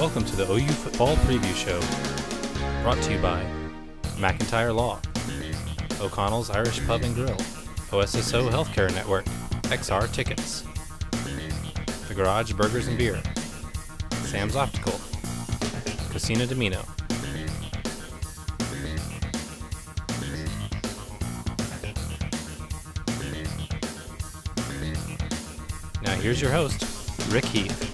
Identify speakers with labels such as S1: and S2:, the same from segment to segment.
S1: Welcome to the OU Football Preview Show, brought to you by McIntyre Law, O'Connell's Irish Pub and Grill, OSSO Healthcare Network, XR Tickets, The Garage Burgers and Beer, Sam's Optical, Casina Domino. Now here's your host, Rick Heath.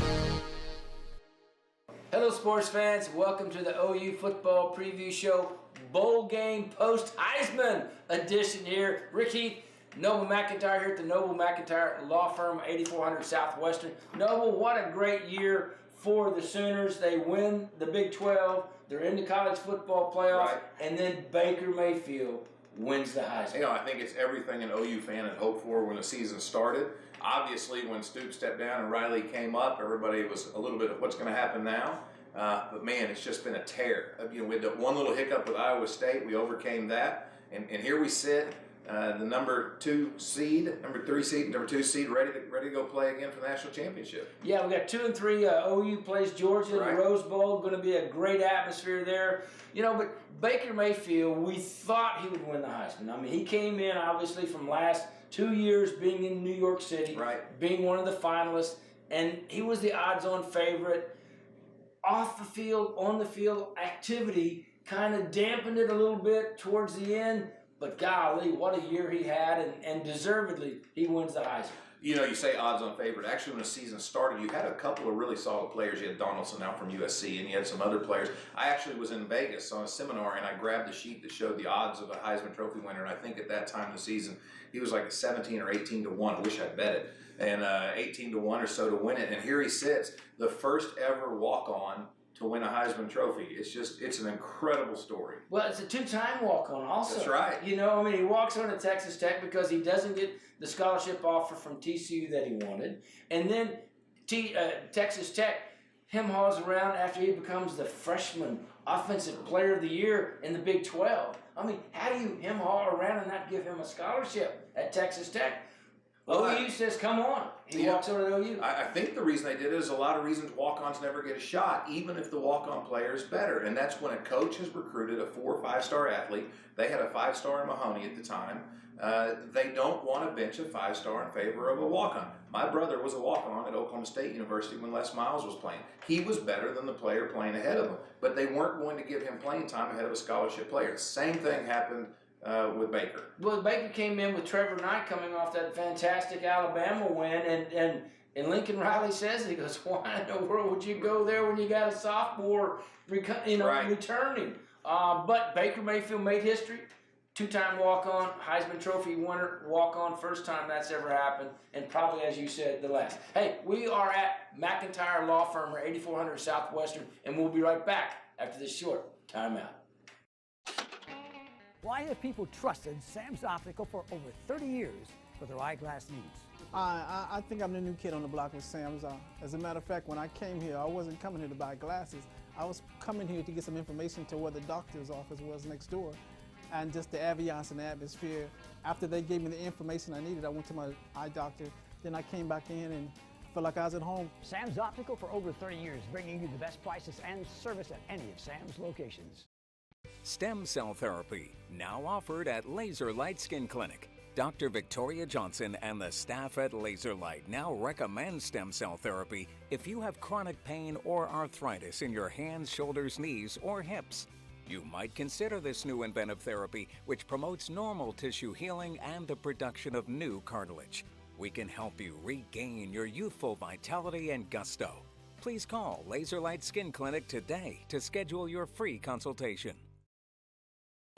S2: Hello sports fans, welcome to the OU Football Preview Show, Bowl Game Post-Heisman edition here. Rick Heath, Noble McIntyre here at the Noble McIntyre Law Firm, 8400 Southwestern. Noble, what a great year for the Sooners. They win the Big 12, they're in the college football playoff,
S3: Right.
S2: And then Baker Mayfield wins the Heisman.
S3: You know, I think it's everything an OU fan had hoped for when the season started. Obviously, when Stoops stepped down and Riley came up, everybody was a little bit of what's going to happen now. But man, it's just been a tear. You know, we had that one little hiccup with Iowa State. We overcame that, and here we sit, the number 2 seed, number 3 seed, number 2 seed, ready to go play again for the national championship.
S2: Yeah, we got 2 and 3. OU plays Georgia in
S3: Right.
S2: the Rose Bowl. Going to be a great atmosphere there. You know, but Baker Mayfield, we thought he would win the Heisman. I mean, he came in obviously from last 2 years being in New York City,
S3: Right.
S2: being one of the finalists, and he was the odds-on favorite. Off the field, on the field activity kind of dampened it a little bit towards the end. But golly, what a year he had, and deservedly, he wins the Heisman.
S3: You know, you say odds-on favorite. Actually, when the season started, you had a couple of really solid players. You had Donaldson out from USC, and you had some other players. I actually was in Vegas on a seminar, and I grabbed a sheet that showed the odds of a Heisman Trophy winner. And I think at that time of the season, he was like a 17 or 18 to 1. I wish I'd bet it. And 18 to 1 or so to win it. And here he sits, the first ever walk-on to win a Heisman Trophy. It's an incredible story.
S2: Well, it's a 2-time walk-on also.
S3: That's right.
S2: You know, I mean, he walks on to Texas Tech because he doesn't get the scholarship offer from TCU that he wanted. And then Texas Tech hem-haws around after he becomes the freshman offensive player of the year in the Big 12. I mean, how do you hem-haw around and not give him a scholarship at Texas Tech? OU says, come on. He walks over to OU.
S3: I think the reason they did it is a lot of reasons walk-ons never get a shot, even if the walk-on player is better. And that's when a coach has recruited a 4 or 5-star athlete. They had a 5-star in Mahoney at the time. They don't want to bench a 5-star in favor of a walk-on. My brother was a walk-on at Oklahoma State University when Les Miles was playing. He was better than the player playing ahead of him, but they weren't going to give him playing time ahead of a scholarship player. The same thing happened with Baker.
S2: Well, Baker came in with Trevor Knight coming off that fantastic Alabama win, and Lincoln Riley says, he goes, why in the world would you go there when you got a sophomore returning? But Baker Mayfield made history. 2-time walk-on, Heisman Trophy winner, walk-on, first time that's ever happened, and probably, as you said, the last. Hey, we are at McIntyre Law Firm, 8400 Southwestern, and we'll be right back after this short timeout.
S4: Why have people trusted Sam's Optical for over 30 years for their eyeglass needs?
S5: I think I'm the new kid on the block with Sam's. As a matter of fact, when I came here, I wasn't coming here to buy glasses. I was coming here to get some information to where the doctor's office was next door, and just the ambiance and the atmosphere. After they gave me the information I needed, I went to my eye doctor. Then I came back in and felt like I was at home.
S4: Sam's Optical for over 30 years, bringing you the best prices and service at any of Sam's locations.
S6: Stem cell therapy, now offered at Laser Light Skin Clinic. Dr. Victoria Johnson and the staff at Laser Light now recommend stem cell therapy if you have chronic pain or arthritis in your hands, shoulders, knees, or hips. You might consider this new inventive therapy, which promotes normal tissue healing and the production of new cartilage. We can help you regain your youthful vitality and gusto. Please call Laser Light Skin Clinic today to schedule your free consultation.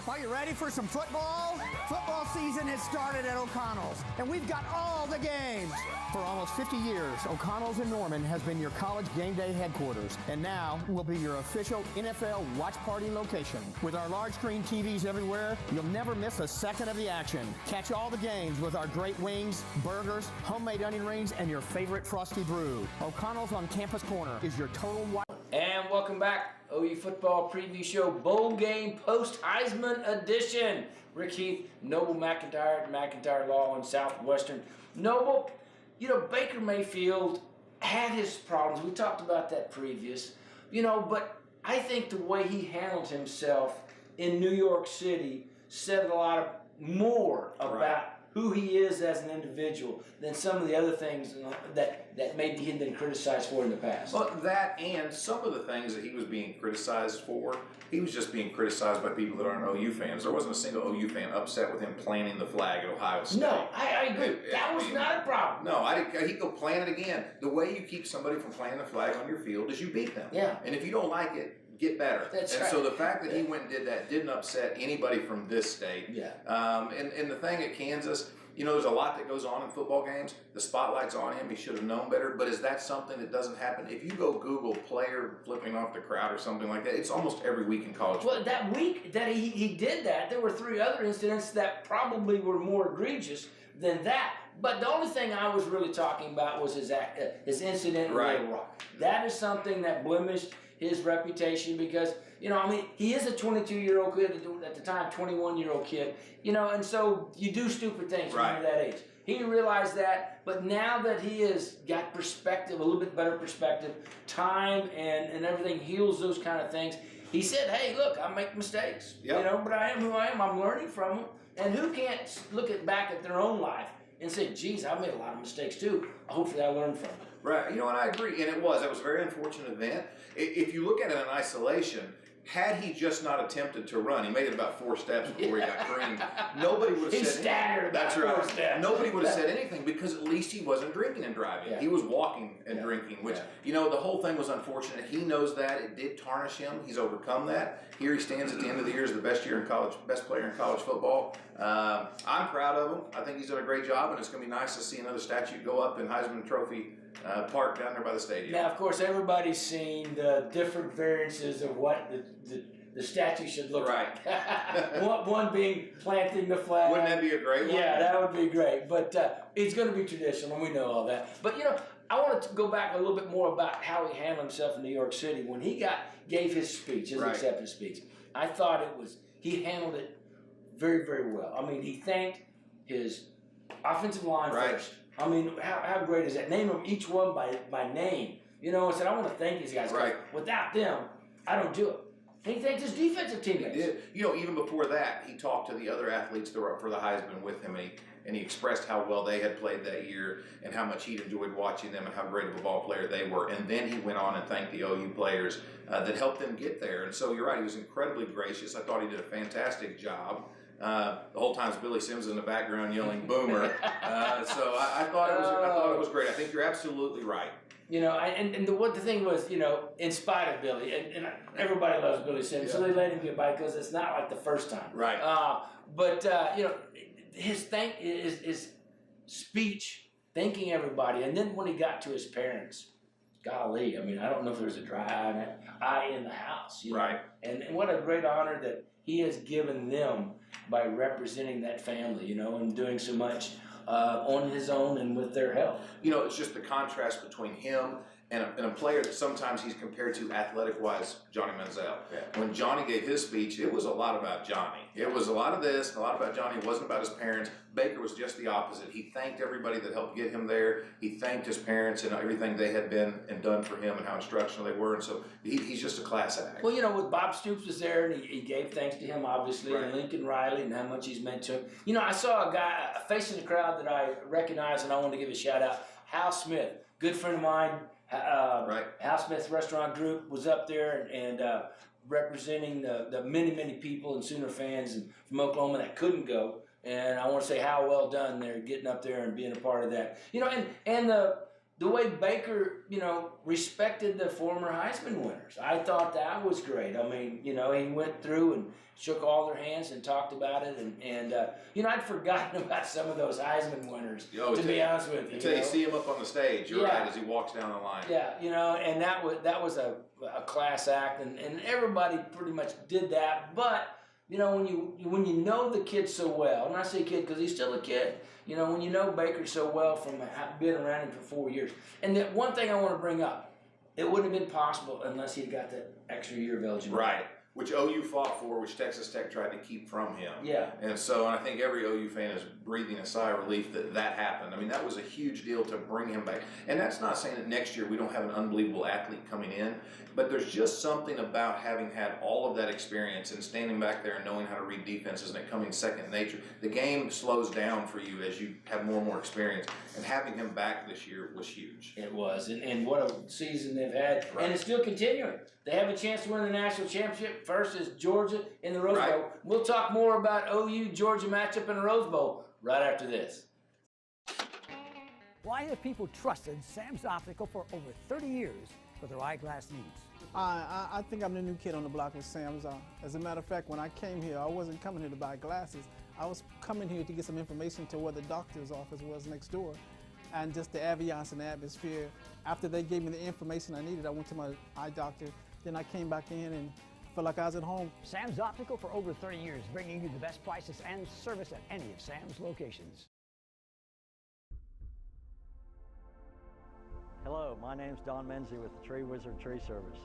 S7: Are you ready for some football? Football season has started at O'Connell's, and we've got all the games. For almost 50 years, O'Connell's in Norman has been your college game day headquarters, and now will be your official NFL watch party location. With our large screen TVs everywhere, you'll never miss a second of the action. Catch all the games with our great wings, burgers, homemade onion rings, and your favorite frosty brew. O'Connell's on Campus Corner is your total watch.
S2: And welcome back, OU Football Preview Show, Bowl Game Post-Heisman Edition. Rick Heath, Noble McIntyre at McIntyre Law in Southwestern. Noble, you know, Baker Mayfield had his problems. We talked about that previous. But I think the way he handled himself in New York City said a lot more about who he is as an individual than some of the other things that maybe he'd been criticized for in the past.
S3: Well, that and some of the things that he was being criticized for, he was just being criticized by people that aren't OU fans. There wasn't a single OU fan upset with him planting the flag at Ohio State.
S2: No, I agree. That was not a problem.
S3: No, he'd go plant it again. The way you keep somebody from planting a flag on your field is you beat them.
S2: Yeah.
S3: And if you don't like it, get better.
S2: That's
S3: right. So the fact that he went and did that didn't upset anybody from this state.
S2: Yeah.
S3: And the thing at Kansas, there's a lot that goes on in football games. The spotlight's on him. He should have known better. But is that something that doesn't happen? If you go Google player flipping off the crowd or something like that, it's almost every week in college football.
S2: Well, that week that he did that, there were 3 other incidents that probably were more egregious than that. But the only thing I was really talking about was his incident in Little Rock. That is something that blemished his reputation because, he is a 22-year-old kid at the time, 21-year-old kid, and so you do stupid things when you're that age. He realized that, but now that he has got perspective, a little bit better perspective, time and everything heals those kind of things. He said, hey, look, I make mistakes, but I am who I am. I'm learning from them. And who can't look back at their own life and say, geez, I made a lot of mistakes too. Hopefully I learned from it.
S3: Right. And I agree. And it was a very unfortunate event. If you look at it in isolation, had he just not attempted to run, he made it about 4 steps before he got creamed. Nobody would have said anything.
S2: That's right. 4 steps.
S3: Nobody would have said anything because at least he wasn't drinking and driving.
S2: Yeah.
S3: He was walking and drinking, which, the whole thing was unfortunate. He knows that. It did tarnish him. He's overcome that. Here he stands at the end of the year as the best player in college football. I'm proud of him. I think he's done a great job, and it's going to be nice to see another statue go up in Heisman Trophy Park down there by the stadium.
S2: Now, of course, everybody's seen the different variances of what the statue should look like. One being planting the flag.
S3: Wouldn't that be a great one?
S2: Yeah, that would be great. But it's going to be traditional, and we know all that. But, I want to go back a little bit more about how he handled himself in New York City. When he gave his speech, his acceptance speech, I thought he handled it very, very well. I mean, he thanked his offensive line first. I mean, how great is that? Name them each one by name. And said, I want to thank these guys.
S3: Right.
S2: Without them, I don't do it. And he thanked his defensive teammates.
S3: He did. Even before that, he talked to the other athletes that were up for the Heisman with him, and he expressed how well they had played that year and how much he'd enjoyed watching them and how great of a ball player they were. And then he went on and thanked the OU players that helped them get there. And so you're right, he was incredibly gracious. I thought he did a fantastic job. The whole time Billy Sims in the background yelling "Boomer." So I thought it was great. I think you're absolutely right.
S2: The thing was, in spite of Billy, and everybody loves Billy Sims, so they let him get by because it's not like the first time.
S3: Right.
S2: But his speech, thanking everybody, and then when he got to his parents, golly, I mean, I don't know if there was a dry eye in the house.
S3: Right.
S2: And what a great honor that he has given them by representing that family, and doing so much on his own and with their help.
S3: It's just the contrast between him and a player that sometimes he's compared to athletic-wise, Johnny Manziel. Yeah. When Johnny gave his speech, it was a lot about Johnny. It was a lot of this, a lot about Johnny. It wasn't about his parents. Baker was just the opposite. He thanked everybody that helped get him there. He thanked his parents and everything they had been and done for him and how instructional they were. And so he's just a class act.
S2: Well, with Bob Stoops was there, and he gave thanks to him, obviously, and Lincoln Riley and how much he's meant to him. I saw a face in the crowd that I recognized, and I want to give a shout-out. Hal Smith, good friend of mine. Hal Smith Restaurant Group was up there and representing the many, many people and Sooner fans from Oklahoma that couldn't go. And I want to say how well done they're getting up there and being a part of that. And the way Baker, respected the former Heisman winners. I thought that was great. I mean, he went through and shook all their hands and talked about it. And I'd forgotten about some of those Heisman winners, to be honest with you.
S3: Until you see him up on the stage, you're right, as he walks down the line.
S2: Yeah, and that was a class act, and everybody pretty much did that. But, when you know the kid so well, and I say kid because he's still a kid, when you know Baker so well from being around him for 4 years. And that one thing I want to bring up, it wouldn't have been possible unless he'd got that extra year of eligibility.
S3: Right. which OU fought for, which Texas Tech tried to keep from him.
S2: Yeah.
S3: And so I think every OU fan is breathing a sigh of relief that that happened. I mean, that was a huge deal to bring him back. And that's not saying that next year we don't have an unbelievable athlete coming in, but there's just something about having had all of that experience and standing back there and knowing how to read defenses and it coming second nature. The game slows down for you as you have more and more experience. And having him back this year was huge.
S2: It was, and what a season they've had,
S3: Right.
S2: and it's still continuing. They have a chance to win the national championship versus Georgia in the Rose
S3: Right.
S2: Bowl. We'll talk more about OU Georgia matchup in the Rose Bowl right after this.
S4: Why have people trusted Sam's Optical for over 30 years for their eyeglass needs?
S5: I think I'm the new kid on the block with Sam's. As a matter of fact, when I came here, I wasn't coming here to buy glasses. I was coming here to get some information to where the doctor's office was next door, and just the ambiance and the atmosphere. After they gave me the information I needed, I went to my eye doctor. Then I came back in and felt like I was at home.
S4: Sam's Optical for over 30 years, bringing you the best prices and service at any of Sam's locations.
S8: Hello, my name's Don Menzie with the Tree Wizard Tree Service.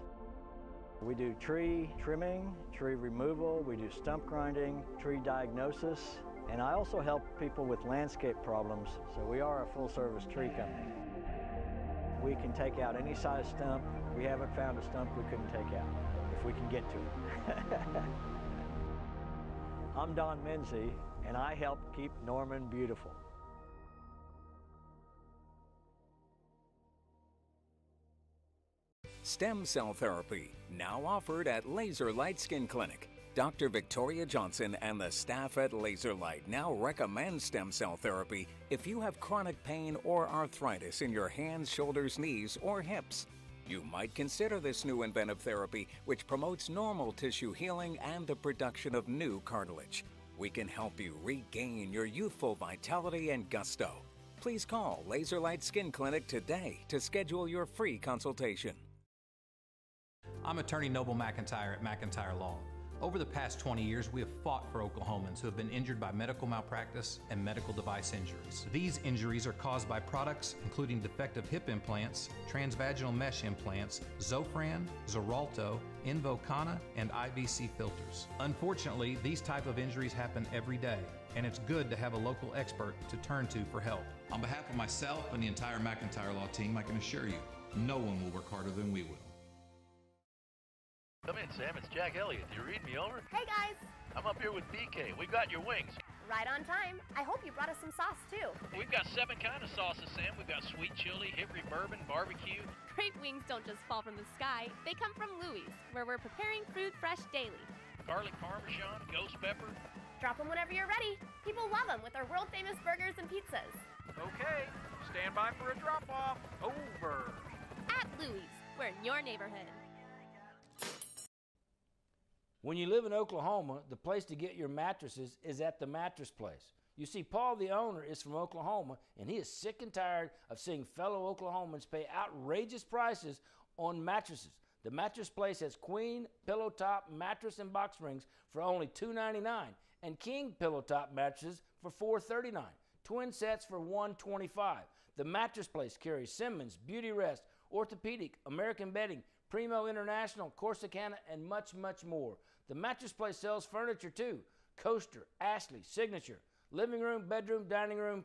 S8: We do tree trimming, tree removal, we do stump grinding, tree diagnosis, and I also help people with landscape problems, so we are a full-service tree company. We can take out any size stump. We haven't found a stump we couldn't take out, if we can get to it. I'm Don Menzie, and I help keep Norman beautiful.
S6: Stem cell therapy, now offered at Laser Light Skin Clinic. Dr. Victoria Johnson and the staff at Laser Light now recommend stem cell therapy if you have chronic pain or arthritis in your hands, shoulders, knees, or hips. You might consider this new inventive therapy, which promotes normal tissue healing and the production of new cartilage. We can help you regain your youthful vitality and gusto. Please call Laser Light Skin Clinic today to schedule your free consultation.
S9: I'm attorney Noble McIntyre at McIntyre Law. Over the past 20 years, we have fought for Oklahomans who have been injured by medical malpractice and medical device injuries. These injuries are caused by products including defective hip implants, transvaginal mesh implants, Zofran, Xarelto, Invokana, and IVC filters. Unfortunately, these type of injuries happen every day, and it's good to have a local expert to turn to for help. On behalf of myself and the entire McIntyre Law team, I can assure you, no one will work harder than we will.
S10: Come in, Sam. It's Jack Elliott. You read me over?
S11: Hey, guys.
S10: I'm up here with BK. We got your wings.
S11: Right on time. I hope you brought us some sauce, too.
S10: We've got 7 kinds of sauces, Sam. We've got sweet chili, Hickory bourbon, barbecue.
S11: Great wings don't just fall from the sky. They come from Louie's, where we're preparing food fresh daily.
S10: Garlic parmesan, ghost pepper.
S11: Drop them whenever you're ready. People love them with our world-famous burgers and pizzas.
S10: Okay. Stand by for a drop-off. Over.
S11: At Louie's, we're in your neighborhood.
S2: When you live in Oklahoma, the place to get your mattresses is at the Mattress Place. You see, Paul, the owner, is from Oklahoma, and he is sick and tired of seeing fellow Oklahomans pay outrageous prices on mattresses. The Mattress Place has queen, pillow top, mattress, and box springs for only $2.99, and king pillow top mattresses for $4.39. Twin sets for $125. The Mattress Place carries Simmons, Beauty Rest, Orthopedic, American Bedding, Primo International, Corsicana, and much, much more. The Mattress Place sells furniture too. Coaster, Ashley, Signature, living room, bedroom, dining room,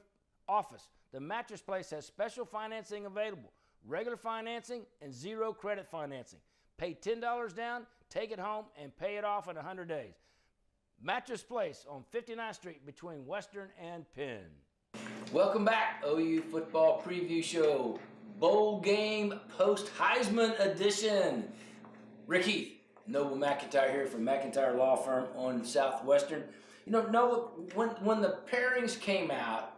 S2: office. The Mattress Place has special financing available. Regular financing and zero credit financing. Pay $10 down, take it home, and pay it off in 100 days. Mattress Place on 59th Street between Western and Penn. Welcome back, OU Football Preview Show. Bowl game post-Heisman edition. Rick Heath, Noble McIntyre here from McIntyre Law Firm on Southwestern. You know, Noble, when the pairings came out,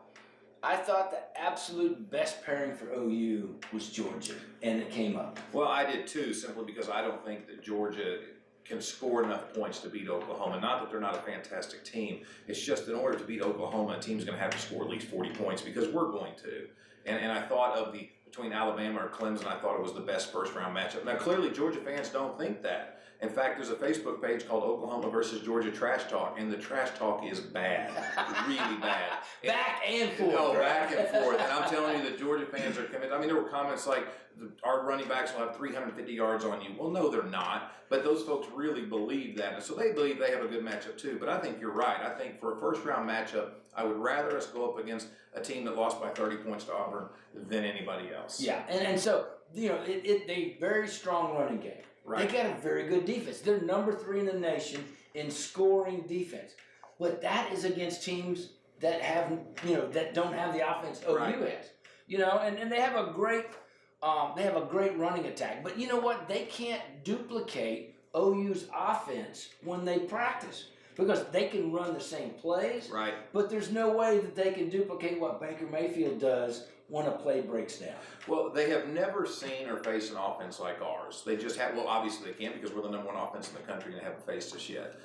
S2: I thought the absolute best pairing for OU was Georgia, and it came up.
S3: Well, I did too, simply because I don't think that Georgia can score enough points to beat Oklahoma. Not that they're not a fantastic team. It's just in order to beat Oklahoma, a team's going to have to score at least 40 points because we're going to. And I thought of the between Alabama or Clemson, I thought it was the best first-round matchup. Now, clearly, Georgia fans don't think that. In fact, there's a Facebook page called Oklahoma versus Georgia Trash Talk, and the trash talk is bad, really bad.
S2: Back and forth.
S3: No, back and forth. And I'm telling you, the Georgia fans are committed. I mean, there were comments like, our running backs will have 350 yards on you. Well, no, they're not. But those folks really believe that. And so they believe they have a good matchup, too. But I think you're right. I think for a first-round matchup, I would rather us go up against a team that lost by 30 points to Auburn than anybody else.
S2: Yeah, and so, they very strong running game.
S3: Right.
S2: They got a very good defense. They're number 3 in the nation in scoring defense. But that is against teams that have, that don't have the offense OU has. And they have a great running attack. But you know what? They can't duplicate OU's offense when they practice because they can run the same plays.
S3: Right.
S2: But there's no way that they can duplicate what Baker Mayfield does when a play breaks down.
S3: Well, they have never seen or faced an offense like ours. They just have, well, obviously they can't because we're the number 1 offense in the country and they haven't faced us yet.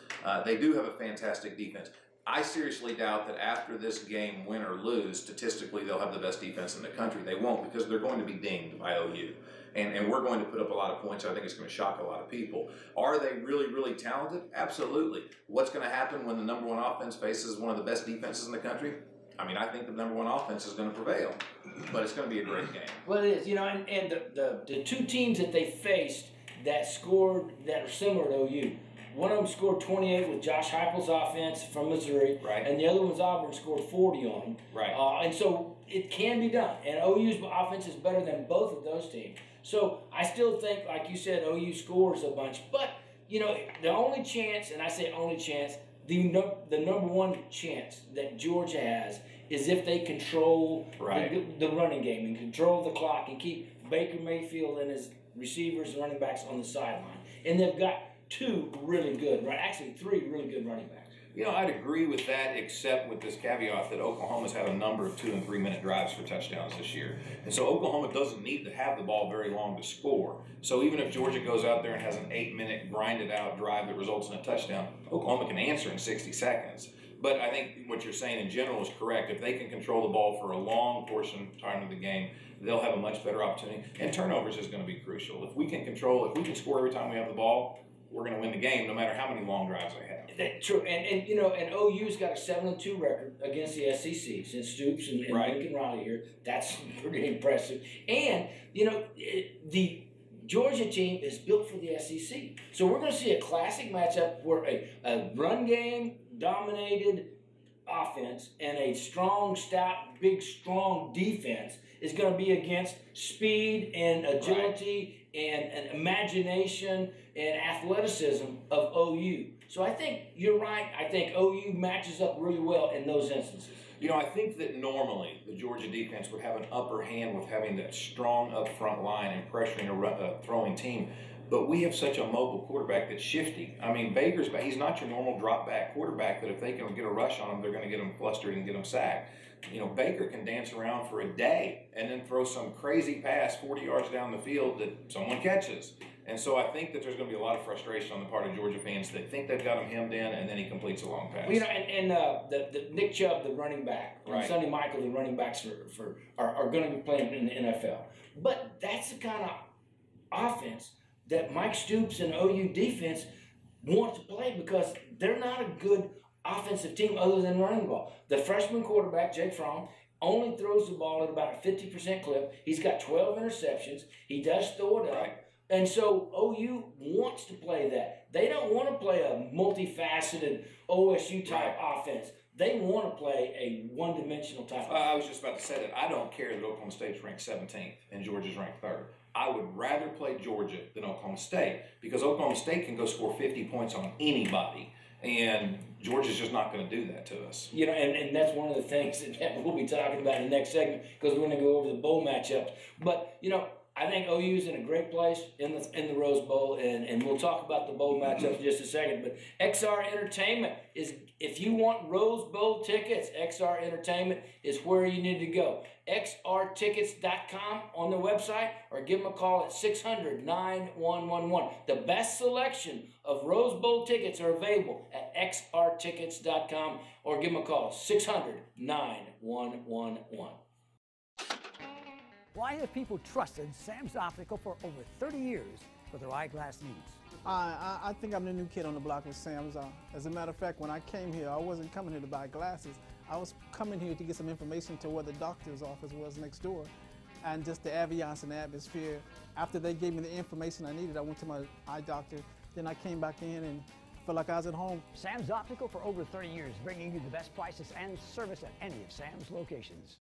S3: They do have a fantastic defense. I seriously doubt that after this game, win or lose, statistically they'll have the best defense in the country. They won't because they're going to be dinged by OU. And we're going to put up a lot of points. I think it's going to shock a lot of people. Are they really, really talented? Absolutely. What's going to happen when the number 1 offense faces one of the best defenses in the country? I mean, I think the number 1 offense is going to prevail, but it's going to be a great game.
S2: Well, it is, and the 2 teams that they faced that scored that are similar to OU. One of them scored 28 with Josh Heupel's offense from Missouri,
S3: right,
S2: and the other one's Auburn scored 40 on them.
S3: Right.
S2: And so it can be done, and OU's offense is better than both of those teams. So I still think, like you said, OU scores a bunch, but the only chance, and I say only chance, the number 1 chance that Georgia has is if they control the running game and control the clock and keep Baker Mayfield and his receivers and running backs on the sideline. And they've got 2 really good, actually 3 really good running backs.
S3: I'd agree with that, except with this caveat that Oklahoma's had a number of 2- and 3-minute drives for touchdowns this year. And so Oklahoma doesn't need to have the ball very long to score. So even if Georgia goes out there and has an 8-minute grinded-out drive that results in a touchdown, Oklahoma can answer in 60 seconds. But I think what you're saying in general is correct. If they can control the ball for a long portion of the game, they'll have a much better opportunity. And turnovers is going to be crucial. If we can score every time we have the ball, we're going to win the game no matter how many long drives they have.
S2: That's true. And OU's got a 7-2 record against the SEC since Stoops and Lincoln Riley here. That's pretty impressive. And, the Georgia team is built for the SEC. So we're going to see a classic matchup where a run game dominated offense and a strong, stout, big, strong defense is going to be against speed and agility and imagination and athleticism of OU. So I think you're right. I think OU matches up really well in those instances.
S3: I think that normally the Georgia defense would have an upper hand with having that strong up front line and pressuring a throwing team. But we have such a mobile quarterback that's shifty. I mean, he's not your normal drop back quarterback that if they can get a rush on him, they're going to get him flustered and get him sacked. Baker can dance around for a day and then throw some crazy pass 40 yards down the field that someone catches. And so I think that there's going to be a lot of frustration on the part of Georgia fans that think they've got him hemmed in, and then he completes a long pass.
S2: The Nick Chubb, the running back, and Sonny Michael, the running backs are going to be playing in the NFL. But that's the kind of offense that Mike Stoops and OU defense want to play because they're not a good offensive team other than running the ball. The freshman quarterback, Jake Fromm, only throws the ball at about a 50% clip. He's got 12 interceptions. He does throw it up. And so OU wants to play that. They don't want to play a multifaceted OSU-type offense. They want to play a one-dimensional type offense.
S3: I was just about to say that. I don't care that Oklahoma State's ranked 17th and Georgia's ranked 3rd. I would rather play Georgia than Oklahoma State because Oklahoma State can go score 50 points on anybody. And Georgia's just not going to do that to us.
S2: And that's one of the things that we'll be talking about in the next segment because we're going to go over the bowl matchups. But, I think OU's in a great place in the Rose Bowl, and we'll talk about the bowl matchups in just a second. But XR Entertainment is, if you want Rose Bowl tickets, XR Entertainment is where you need to go. XRtickets.com on the website, or give them a call at 600-9111. The best selection of Rose Bowl tickets are available at XRtickets.com, or give them a call, 600-9111.
S4: Why have people trusted Sam's Optical for over 30 years for their eyeglass needs?
S5: I think I'm the new kid on the block with Sam's. As a matter of fact, when I came here, I wasn't coming here to buy glasses. I was coming here to get some information to where the doctor's office was next door, and just the ambiance and the atmosphere. After they gave me the information I needed, I went to my eye doctor. Then I came back in and felt like I was at home.
S4: Sam's Optical for over 30 years, bringing you the best prices and service at any of Sam's locations.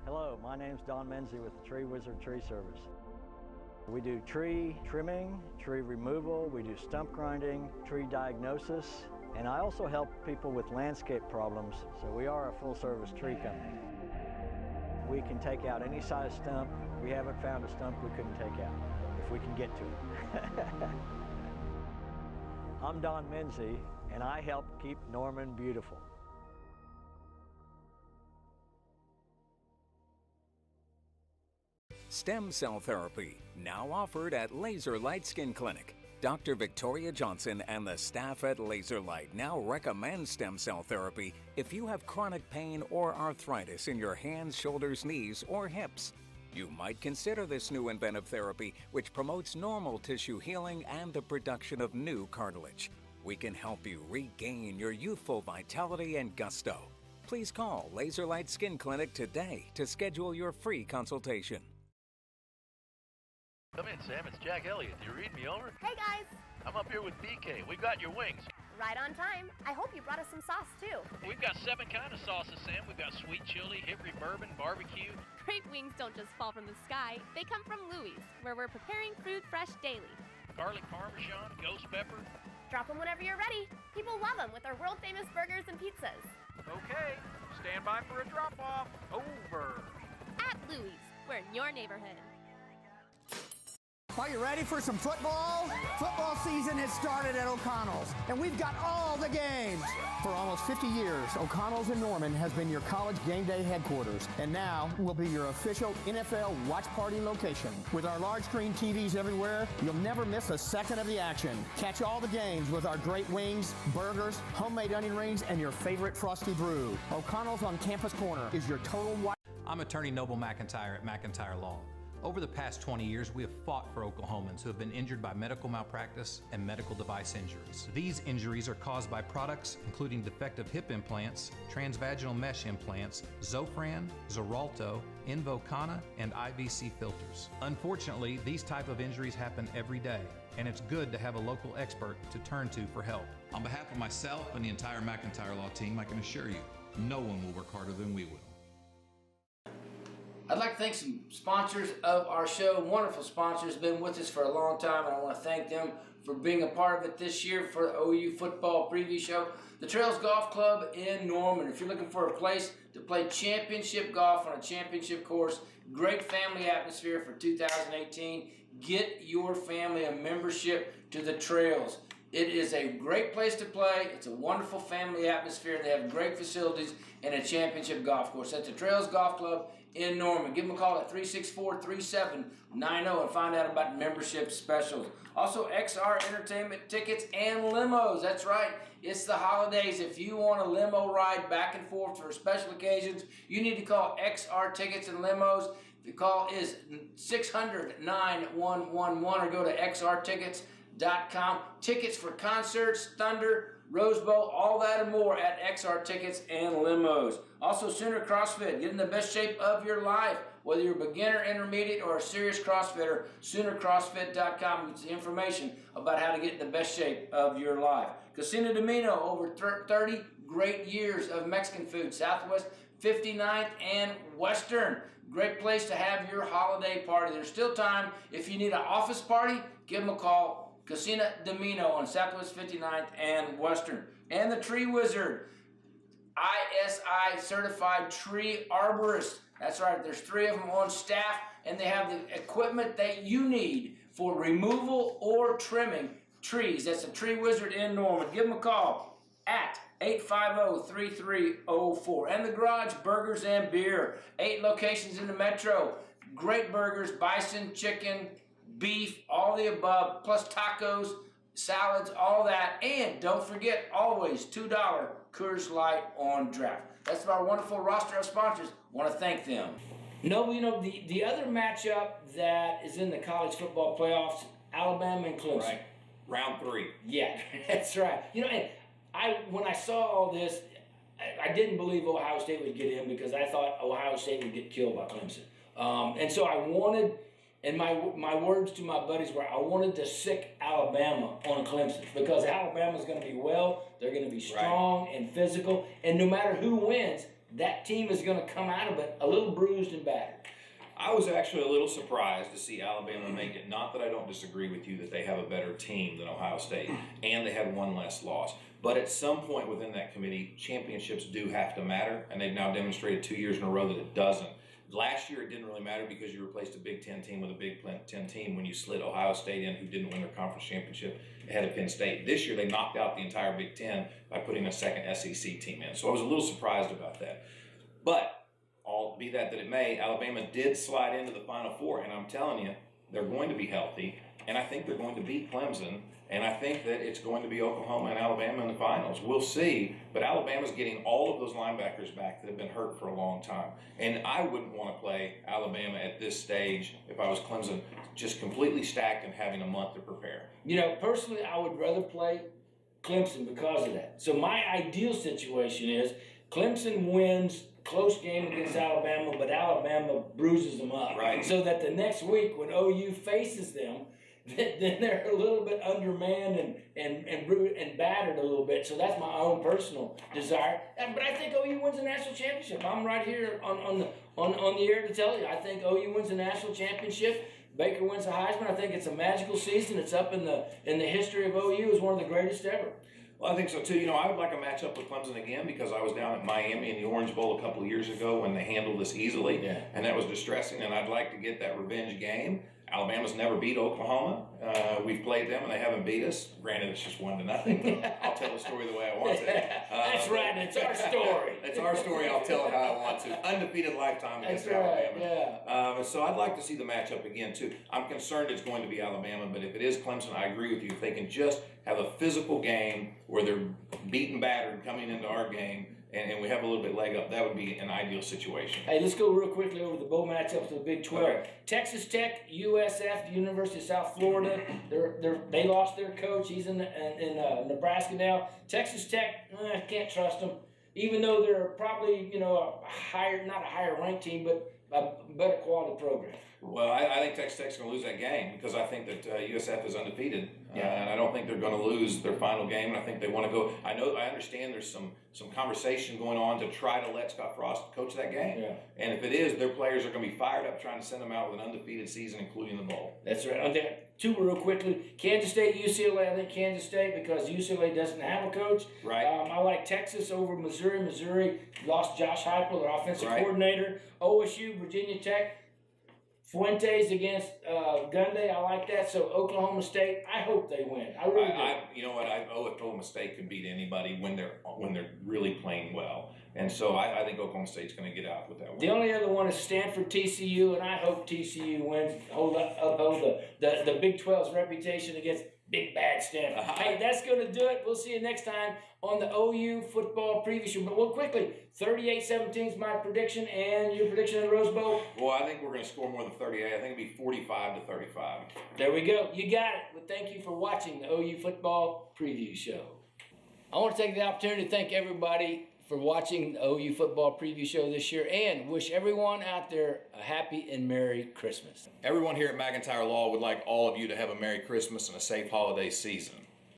S8: Hello, my name's Don Menzie with the Tree Wizard Tree Service. We do tree trimming, tree removal, we do stump grinding, tree diagnosis, and I also help people with landscape problems, so we are a full-service tree company. We can take out any size stump. We haven't found a stump we couldn't take out, if we can get to it. I'm Don Menzie, and I help keep Norman beautiful.
S6: Stem cell therapy, now offered at Laser Light Skin Clinic. Dr. Victoria Johnson and the staff at Laser Light now recommend stem cell therapy if you have chronic pain or arthritis in your hands, shoulders, knees, or hips. You might consider this new inventive therapy, which promotes normal tissue healing and the production of new cartilage. We can help you regain your youthful vitality and gusto. Please call Laser Light Skin Clinic today to schedule your free consultation.
S10: Come in, Sam. It's Jack Elliott. Do you read me over?
S11: Hey, guys.
S10: I'm up here with BK. We got your wings.
S11: Right on time. I hope you brought us some sauce, too.
S10: We've got 7 kinds of sauces, Sam. We've got sweet chili, Hickory bourbon, barbecue.
S11: Great wings don't just fall from the sky. They come from Louis, where we're preparing food fresh daily.
S10: Garlic parmesan, ghost pepper.
S11: Drop them whenever you're ready. People love them with our world-famous burgers and pizzas.
S10: Okay. Stand by for a drop-off. Over.
S11: At Louis, we're in your neighborhood.
S7: Are you ready for some football? Football season has started at O'Connell's, and we've got all the games. For almost 50 years, O'Connell's in Norman has been your college game day headquarters, and now will be your official NFL watch party location. With our large screen TVs everywhere, you'll never miss a second of the action. Catch all the games with our great wings, burgers, homemade onion rings, and your favorite frosty brew. O'Connell's on Campus Corner is your total watch.
S9: I'm attorney Noble McIntyre at McIntyre Law. Over the past 20 years, we have fought for Oklahomans who have been injured by medical malpractice and medical device injuries. These injuries are caused by products including defective hip implants, transvaginal mesh implants, Zofran, Xarelto, Invokana, and IVC filters. Unfortunately, these type of injuries happen every day, and it's good to have a local expert to turn to for help.
S12: On behalf of myself and the entire McIntyre Law team, I can assure you, no one will work harder than we will.
S2: I'd like to thank some sponsors of our show, wonderful sponsors, been with us for a long time, and I want to thank them for being a part of it this year for the OU football preview show. The Trails Golf Club in Norman. If you're looking for a place to play championship golf on a championship course, great family atmosphere for 2018, get your family a membership to the Trails. It is a great place to play. It's a wonderful family atmosphere. They have great facilities and a championship golf course. That's the Trails Golf Club in Norman. Give them a call at 364-3790 and find out about membership specials. Also, XR Entertainment tickets and limos. That's right. It's the holidays. If you want a limo ride back and forth for special occasions, you need to call XR Tickets and Limos. The call is 600-9111 or go to xrtickets.com. Tickets for concerts, Thunder, Rose Bowl, all that and more at XR Tickets and Limos. Also, Sooner CrossFit, get in the best shape of your life. Whether you're a beginner, intermediate, or a serious CrossFitter, SoonerCrossFit.com gets information about how to get in the best shape of your life. Casino Domino, over 30 great years of Mexican food, Southwest 59th and Western. Great place to have your holiday party. There's still time. If you need an office party, give them a call. Casino Domino on Southwest 59th and Western. And the Tree Wizard, ISI certified tree arborist. That's right, there's 3 of them on staff, and they have the equipment that you need for removal or trimming trees. That's the Tree Wizard in Norman. Give them a call at 850-3304. And the Garage Burgers and Beer, 8 locations in the metro. Great burgers, bison, chicken, beef, all the above, plus tacos, salads, all that. And don't forget, always $2 Coors Light on draft. That's our wonderful roster of sponsors. Want to thank them. No, the other matchup that is in the college football playoffs, Alabama and Clemson.
S3: Right. Round 3.
S2: Yeah, that's right. And when I saw all this, I didn't believe Ohio State would get in because I thought Ohio State would get killed by Clemson. And so I wanted, and my words to my buddies were, I wanted to sick Alabama on Clemson because Alabama's going to be they're going to be strong and physical, and no matter who wins, that team is going to come out of it a little bruised and battered.
S3: I was actually a little surprised to see Alabama make it. Not that I don't disagree with you that they have a better team than Ohio State, and they had one less loss. But at some point within that committee, championships do have to matter, and they've now demonstrated 2 years in a row that it doesn't. Last year, it didn't really matter because you replaced a Big Ten team with a Big Ten team when you slid Ohio State in, who didn't win their conference championship, ahead of Penn State. This year, they knocked out the entire Big Ten by putting a second SEC team in. So I was a little surprised about that. But be that it may, Alabama did slide into the Final Four, and I'm telling you, they're going to be healthy, and I think they're going to beat Clemson, and I think that it's going to be Oklahoma and Alabama in the finals. We'll see, but Alabama's getting all of those linebackers back that have been hurt for a long time, and I wouldn't want to play Alabama at this stage if I was Clemson, just completely stacked and having a month to prepare.
S2: Personally, I would rather play Clemson because of that. So my ideal situation is Clemson wins close game against Alabama, but Alabama bruises them up.
S3: Right.
S2: So that the next week when OU faces them, then they're a little bit undermanned and battered a little bit. So that's my own personal desire. But I think OU wins the national championship. I'm right here on the air to tell you. I think OU wins the national championship. Baker wins the Heisman. I think it's a magical season. It's up in the history of OU as one of the greatest ever.
S3: Well, I think so too. I would like a matchup with Clemson again because I was down at Miami in the Orange Bowl a couple of years ago when they handled this easily, and that was distressing, and I'd like to get that revenge game. Alabama's never beat Oklahoma. We've played them, and they haven't beat us. Granted, it's just 1-0. I'll tell the story the way I want to.
S2: That's right. It's our story.
S3: It's our story. I'll tell it how I want to. Undefeated lifetime against Alabama.
S2: Yeah.
S3: So I'd like to see the matchup again, too. I'm concerned it's going to be Alabama, but if it is Clemson, I agree with you. If they can just have a physical game where they're beaten, battered, coming into our game, and we have a little bit leg up, that would be an ideal situation.
S2: Hey, let's go real quickly over the bowl matchups of the Big 12.
S3: Okay.
S2: Texas Tech, USF, the University of South Florida. They lost their coach. He's in Nebraska now. Texas Tech, can't trust them. Even though they're probably not a higher ranked team, but a better quality program.
S3: Well, I think Texas Tech's going to lose that game because I think that USF is undefeated, and I don't think they're going to lose their final game. And I think they want to go. I understand there's some conversation going on to try to let Scott Frost coach that game.
S2: Yeah.
S3: And if it is, their players are going to be fired up trying to send them out with an undefeated season, including the bowl.
S2: That's right. Two real quickly. Kansas State, UCLA. I think Kansas State because UCLA doesn't have a coach.
S3: Right.
S2: I like Texas over Missouri. Missouri lost Josh Heupel, their offensive coordinator. OSU, Virginia Tech. Fuentes against Gunday, I like that. So Oklahoma State, I hope they win. I really do.
S3: You know what? Oklahoma State could beat anybody when they're really playing well, and so I think Oklahoma State's going to get out with that one.
S2: The only other one is Stanford TCU, and I hope TCU wins. Uphold the Big 12's reputation against big bad Stanford. Hey, that's going to do it. We'll see you next time on the OU football preview show. But real quickly, 38-17 is my prediction, and your prediction in the Rose Bowl?
S3: Well, I think we're going to score more than 38. I think it'll be 45-35.
S2: There we go. You got it. Well, thank you for watching the OU football preview show. I want to take the opportunity to thank everybody for watching the OU football preview show this year and wish everyone out there a happy and Merry Christmas.
S3: Everyone here at McIntyre Law would like all of you to have a Merry Christmas and a safe holiday season.